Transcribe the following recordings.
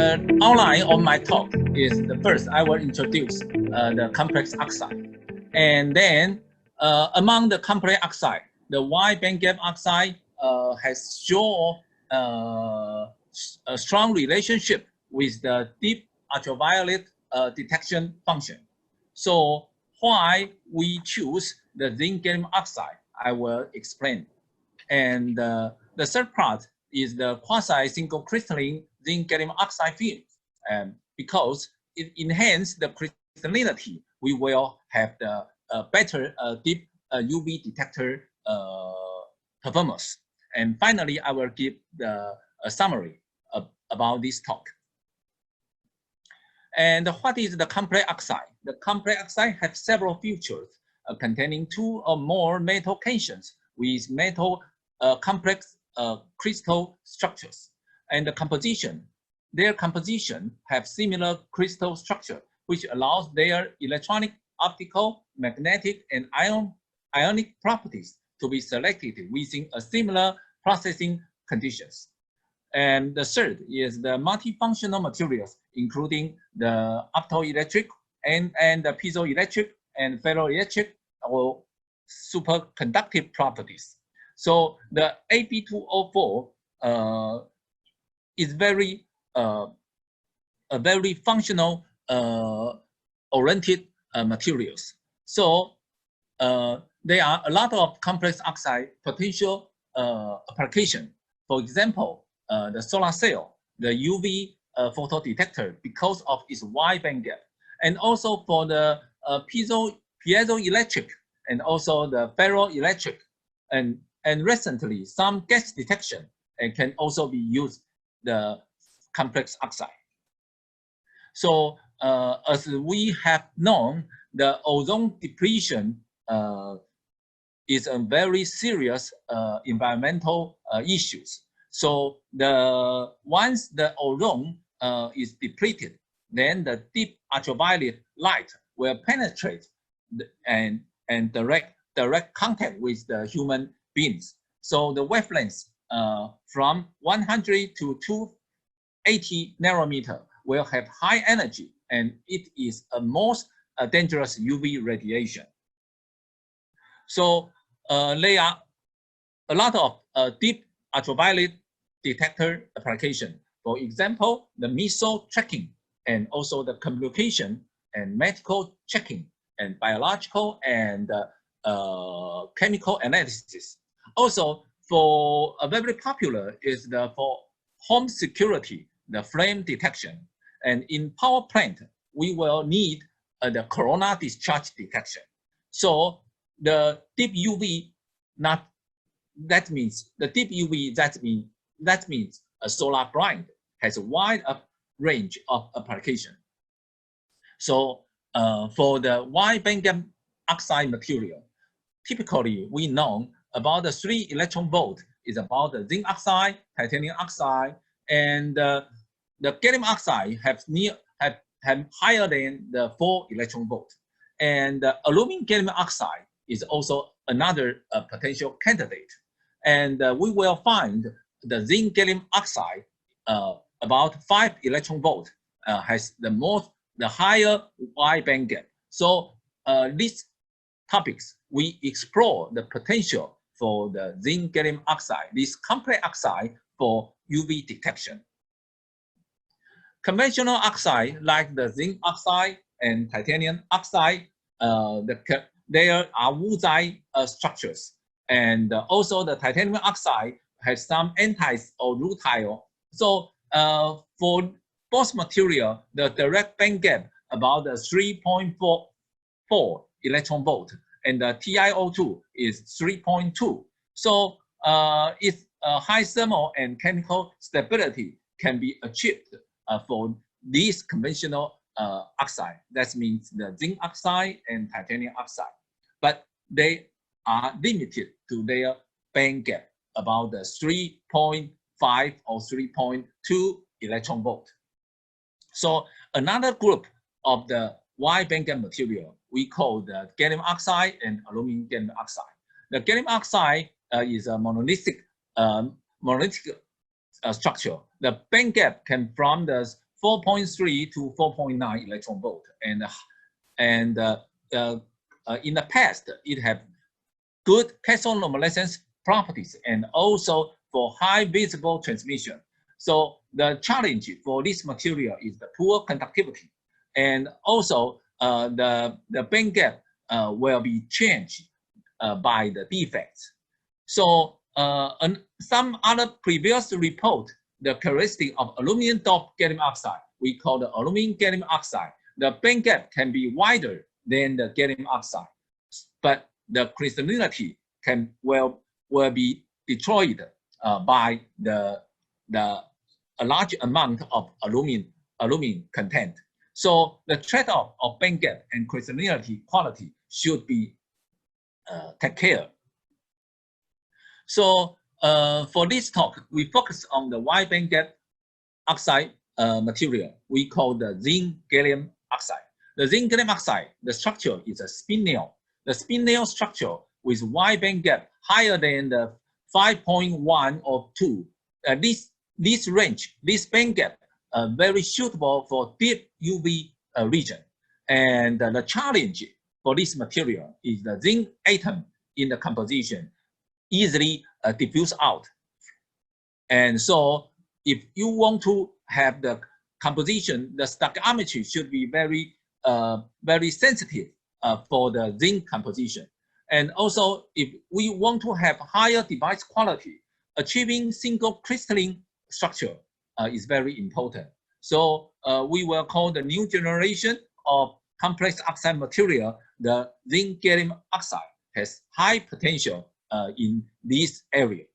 the outline of my talk is the first I will introduce the complex oxide, and then among the complex oxide, the wide bandgap oxide has shown a strong relationship with the deep ultraviolet detection function. So why we choose the zinc gallium oxide, I will explain. And the third part is the quasi-single-crystalline zinc gallium oxide field. Because it enhances the crystallinity, we will have the better deep UV detector performance. And finally, I will give a summary about this talk. And what is the complex oxide? The complex oxide has several features containing two or more metal cations with metal complex crystal structures. And the composition, their composition have similar crystal structure, which allows their electronic, optical, magnetic, and ionic properties to be selected within a similar processing conditions. And the third is the multifunctional materials, including the optoelectric and the piezoelectric and ferroelectric or superconductive properties. So the AB2O4 is very a very functional oriented materials. So there are a lot of complex oxide potential application. For example, the solar cell, the UV photodetector, because of its wide bandgap, and also for the piezoelectric and also the ferroelectric, and recently some gas detection and can also be used the complex oxide. So as we have known, the ozone depletion is a very serious environmental issues. So once the ozone is depleted, then the deep ultraviolet light will penetrate and direct contact with the human beings. So the wavelengths from 100 to 280 nanometer will have high energy, and it is a most dangerous UV radiation. So there are a lot of deep ultraviolet detector application. For example, the missile tracking, and also the communication and medical checking, and biological and chemical analysis. Also, for a very popular is for home security, the flame detection. And in power plant, we will need the corona discharge detection. So the deep UV, that means a solar blind has a wide range of application. So for the wide bandgap oxide material, typically we know about the 3 electron volt is about the zinc oxide, titanium oxide, and the gallium oxide have higher than the 4 electron volt. And the aluminum gallium oxide is also another potential candidate. And we will find the zinc gallium oxide about 5 electron volt has the higher wide bandgap. So these topics, we explore the potential for the zinc gallium oxide, this complex oxide for UV detection. Conventional oxide like the zinc oxide and titanium oxide, there are Wu-Zai structures. And also the titanium oxide has some entice or rutile. So for both material, the direct bandgap about the 3.44 electron volt, and the TiO2 is 3.2. So its high thermal and chemical stability can be achieved for these conventional oxide. That means the zinc oxide and titanium oxide. But they are limited to their bandgap about the 3.5 or 3.2 electron volt. So another group of the wide bandgap material we call the gallium oxide and aluminum gallium oxide. The gallium oxide is a monolithic structure. The bandgap can from the 4.3 to 4.9 electron volt, and in the past it had good luminescence properties and also for high visible transmission. So the challenge for this material is the poor conductivity, and also the bandgap will be changed by the defects. So some other previous report, the characteristic of aluminum doped gallium oxide, we call the aluminum gallium oxide. The bandgap can be wider than the gallium oxide, but the crystallinity will be destroyed by a large amount of aluminum content. So the trade-off of bandgap and crystallinity quality should be taken care. So for this talk, we focus on the wide bandgap oxide material we call the ZnGa2O4 oxide. The ZnGa2O4 oxide, the structure is a spinel. The spinel structure with wide bandgap higher than the 5.1 or 2. This range, this bandgap, very suitable for deep UV region. And the challenge for this material is the zinc atom in the composition easily diffuse out. And so if you want to have the composition, the stoichiometry should be very, very sensitive for the zinc composition. And also, if we want to have higher device quality, achieving single crystalline structure is very important. So we will call the new generation of complex oxide material, the ZnGa2O4 oxide has high potential in this area.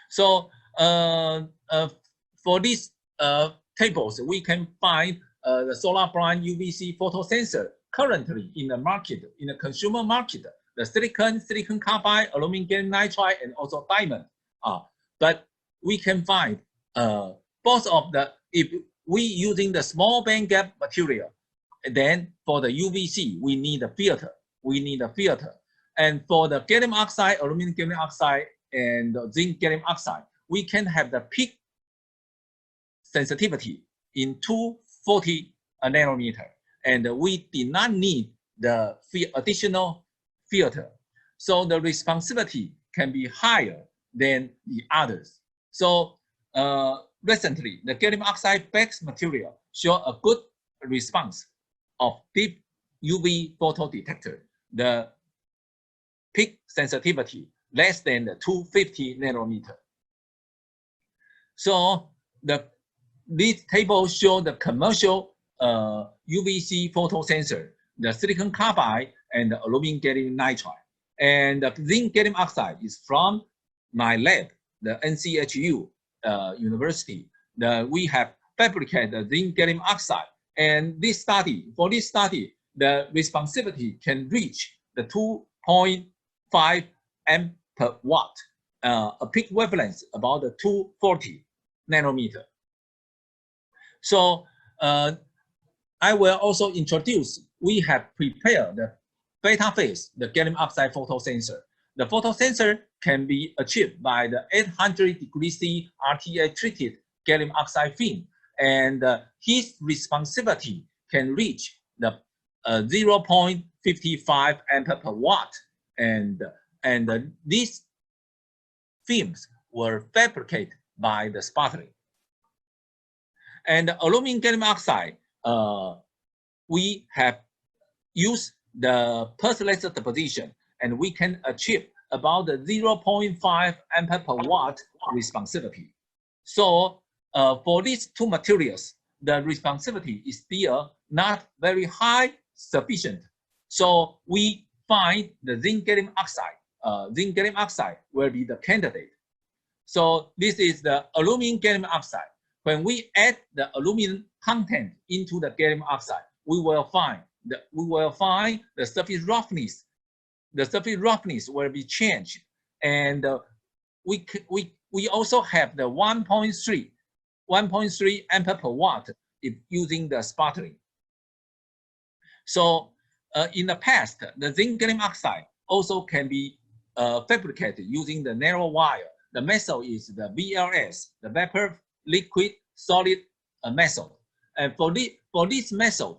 So for these tables, we can find the solar blind UVC photosensor currently in the market, in the consumer market, the silicon carbide, aluminum gallium nitride, and also diamond. But we can find both of the, if we using the small bandgap material, then for the UVC, we need a filter. And for the gallium oxide, aluminum gallium oxide, and zinc gallium oxide, we can have the peak sensitivity in 240 nanometer. And we did not need the additional filter. So the responsibility can be higher than the others. So recently, the gallium oxide based material show a good response of deep UV photodetector. The peak sensitivity less than the 250 nanometer. So this table shows the commercial UVC photosensor, the silicon carbide and the aluminum gallium nitride. And the zinc gallium oxide is from my lab, the NCHU University. We have fabricated the zinc gallium oxide. And for this study, the responsivity can reach the 2.5 amp per watt, a peak wavelength about the 240 nanometer. So I will also introduce, we have prepared the beta phase, the gallium oxide photosensor. The photosensor can be achieved by the 800 degrees C RTA treated gallium oxide film, and his responsivity can reach the 0.55 amp per watt, and these films were fabricated by the sputtering. And the aluminum gallium oxide, we have used the pulse laser deposition, and we can achieve about the 0.5 amp per watt responsivity. So for these two materials, the responsivity is still not very high sufficient. So we find the zinc gallium oxide. Zinc gallium oxide will be the candidate. So this is the aluminum gallium oxide. When we add the aluminum content into the gallium oxide, we will find the surface roughness. The surface roughness will be changed, and we also have the 1.3 amp per watt if using the sputtering. So in the past, the zinc gallium oxide also can be fabricated using the narrow wire. The method is the VLS, the vapor, liquid, solid method. And for this method,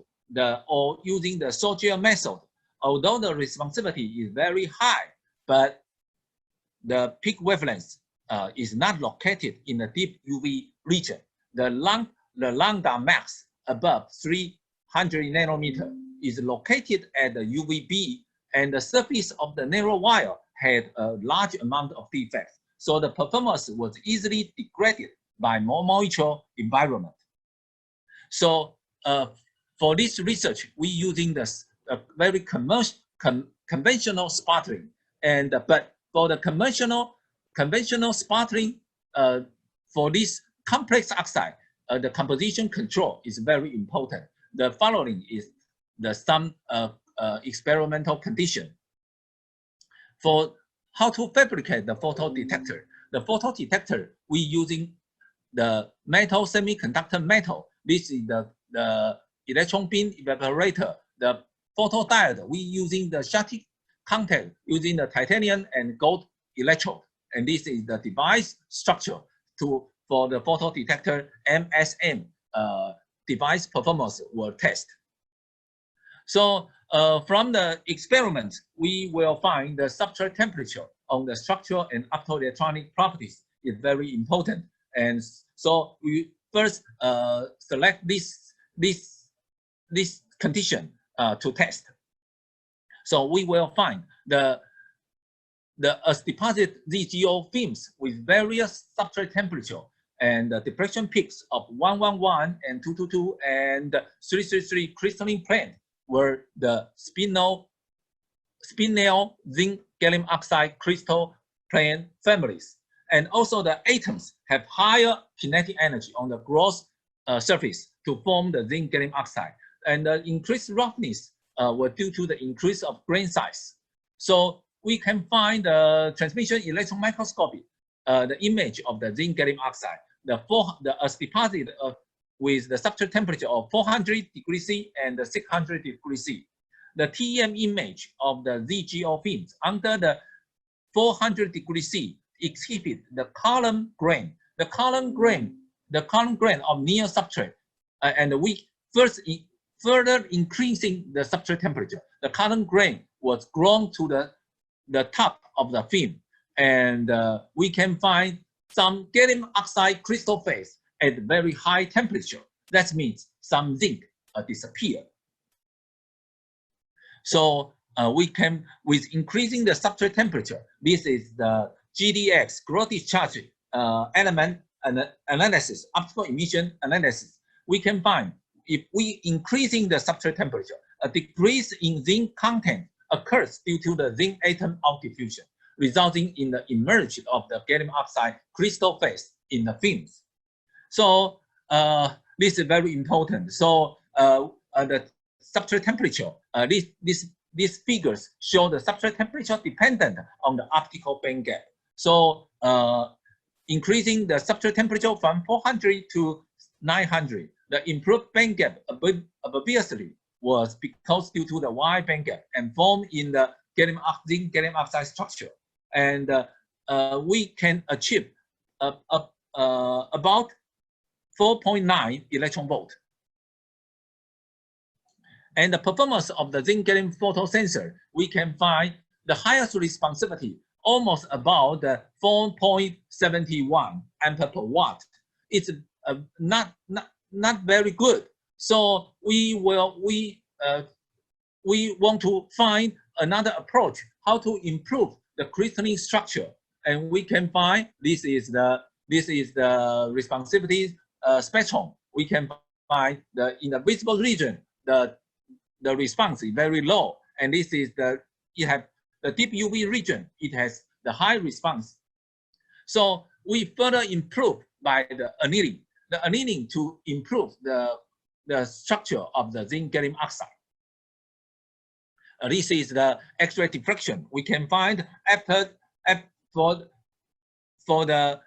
or using the Sorgier method, although the responsibility is very high, but the peak wavelength is not located in the deep UV region. The lambda max above 300 nanometer is located at the UVB, and the surface of the narrow wire had a large amount of defects. So the performance was easily degraded by more moisture environment. So for this research, we using this very conventional sputtering, and but for the conventional sputtering, for this complex oxide, the composition control is very important. The following is some experimental condition. For how to fabricate the photodetector. The photodetector, we using the metal semiconductor metal. This is the electron beam evaporator. The photodiode, we using the Schottky contact using the titanium and gold electrode. And this is the device structure for the photodetector MSM device performance will test. So from the experiment, we will find the substrate temperature on the structural and optoelectronic properties is very important. And so we first select this condition to test. So we will find the as deposit ZGO films with various substrate temperature and the diffraction peaks of 111 and 222 and 333 crystalline plane were the spinel zinc gallium oxide crystal plane families. And also the atoms have higher kinetic energy on the gross surface to form the zinc gallium oxide. And the increased roughness were due to the increase of grain size. So we can find the transmission electron microscopy, the image of the zinc gallium oxide, as deposited with the substrate temperature of 400 degrees C and 600 degrees C. The TEM image of the ZGO films under the 400 degrees C exhibit the column grain. The column grain of near substrate, and we further increasing the substrate temperature. The column grain was grown to the top of the film, and we can find some gallium oxide crystal phase at very high temperature. That means some zinc disappeared. So we can, with increasing the substrate temperature, this is the GDX, gross discharge element analysis, optical emission analysis. We can find if we increasing the substrate temperature, a decrease in zinc content occurs due to the zinc atom out diffusion, resulting in the emergence of the gallium oxide crystal phase in the films. So this is very important. So the substrate temperature, these figures show the substrate temperature dependent on the optical bandgap. So increasing the substrate temperature from 400 to 900, the improved bandgap obviously was because due to the wide bandgap and formed in the zinc gallium oxide structure. And we can achieve about 4.9 electron volt. And the performance of the zinc gallium photosensor, we can find the highest responsivity almost about the 4.71 ampere per watt. It's not very good. So we want to find another approach how to improve the crystalline structure, and we can find this is the responsivity spectrum. We can find in the visible region the response is very low, and this is the deep UV region. It has the high response. So we further improve by the annealing. The annealing to improve the structure of the zinc gallium oxide. This is the X-ray diffraction. We can find for the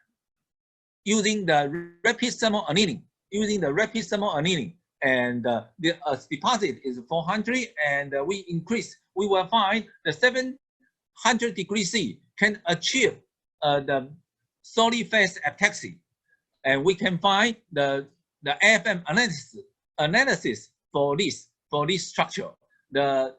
using the rapid thermal annealing. And the deposit is 400, and we increase. We will find the 700 degrees C can achieve the solid phase epitaxy, and we can find the the AFM analysis for this structure, the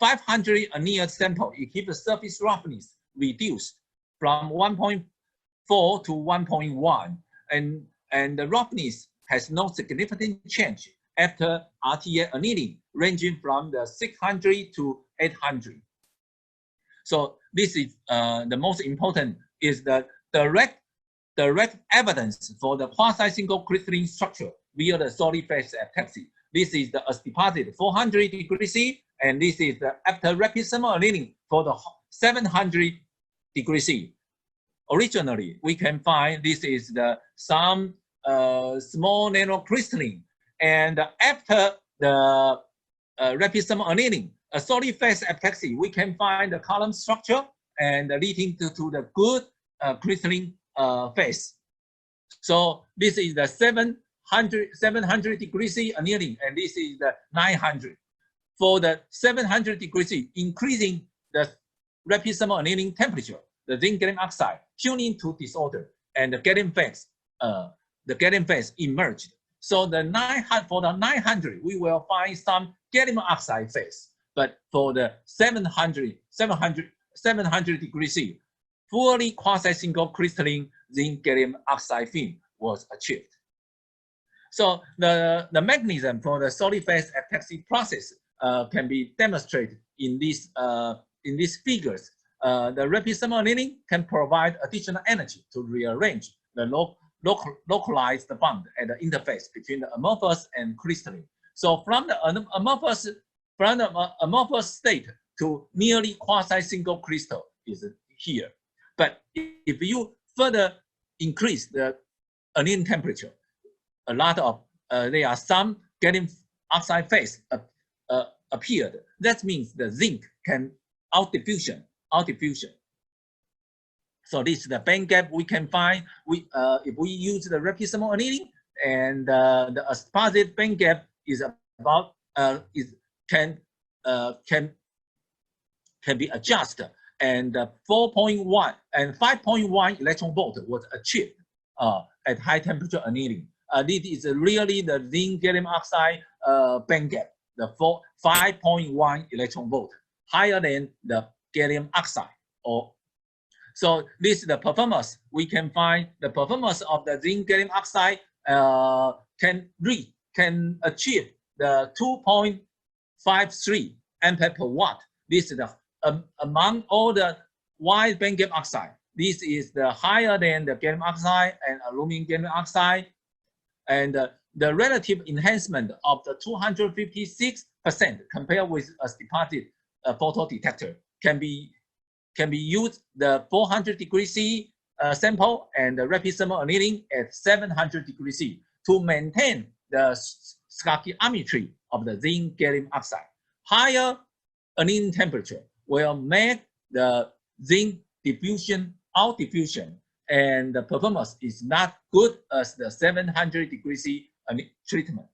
500 annealed sample, it keeps the surface roughness reduced from 1.4 to 1.1, and the roughness has no significant change after RTA annealing, ranging from the 600 to 800. So this is the most important is the direct evidence for the quasi-single crystalline structure via the solid phase epitaxy. This is the as deposited 400 degrees C, and this is the after rapid thermal annealing for the 700 degrees C. Originally, we can find this is the some small nanocrystalline, and after the rapid thermal annealing, a solid phase epitaxy, we can find the column structure and leading to the good crystalline phase. So this is the 700 degrees C annealing, and this is the 900. For the 700 degrees C, increasing the rapid thermal annealing temperature, the zinc gallium oxide tuning to disorder, and the gallium phase emerged. So the 900, we will find some gallium oxide phase, but for the 700 degrees C, fully quasi-single crystalline zinc gallium oxide film was achieved. So the mechanism for the solid phase epitaxy process can be demonstrated in these figures. The rapid thermal annealing can provide additional energy to rearrange the localized bond at the interface between the amorphous and crystalline. So from the amorphous state to nearly quasi-single crystal is here. But if you further increase the annealing temperature, a lot of there are some gallium oxide phase appeared. That means the zinc can out diffusion. So this is the band gap we can find. If we use the rapid thermal annealing, and the exposite band gap is about can be adjusted, and 4.1 and 5.1 electron volt was achieved at high temperature annealing. This is really the zinc gallium oxide band gap, the 5.1 electron volt, higher than the gallium oxide. So this is the performance. We can find the performance of the zinc gallium oxide can achieve the 2.53 ampere per watt. This is the among all the wide bandgap oxide. This is the higher than the gallium oxide and aluminum gallium oxide, and the relative enhancement of the 256% compared with a deposited photodetector can be used the 400 degrees C sample and the rapid thermal annealing at 700 degrees C to maintain the stoichiometry of the zinc gallium oxide. Higher annealing temperature will make the zinc out diffusion, and the performance is not good as the 700 degrees C treatment.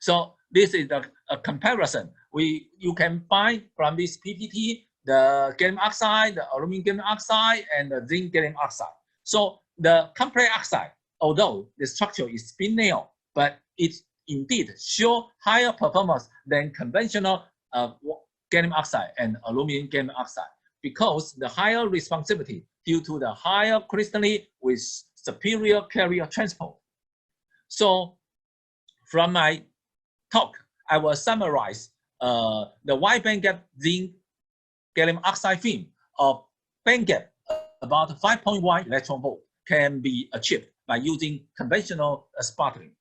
So this is a comparison. You can find from this PPT the gallium oxide, the aluminum gallium oxide, and the zinc gallium oxide. So the complex oxide, although the structure is spinel, but it indeed shows higher performance than conventional gallium oxide and aluminum gallium oxide, because the higher responsivity due to the higher crystalline with superior carrier transport. So from my talk, I will summarize the wide bandgap zinc gallium oxide film of bandgap about 5.1 electron volt can be achieved by using conventional sputtering.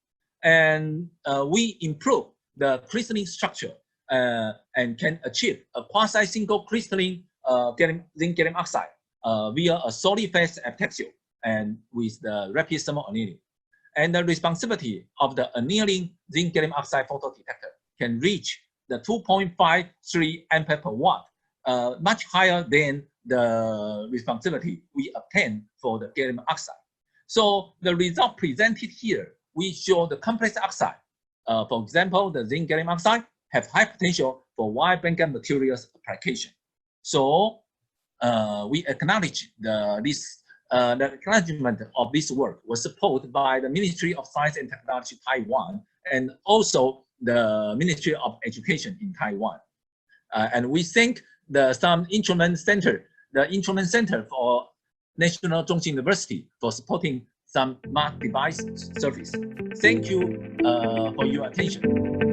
And we improve the crystalline structure and can achieve a quasi-single crystalline zinc gallium oxide via a solid phase epitaxy and with the rapid thermal annealing. And the responsivity of the annealing zinc gallium oxide photodetector can reach the 2.53 ampere per watt, much higher than the responsivity we obtain for the gallium oxide. So the result presented here, we show the complex oxide, for example, the zinc gallium oxide, have high potential for wide bandgap materials application. So we acknowledge this the acknowledgement of this work was supported by the Ministry of Science and Technology Taiwan and also the Ministry of Education in Taiwan. And we thank the Instrument Center for National Zhongxin University for supporting some smart device service. Thank you for your attention.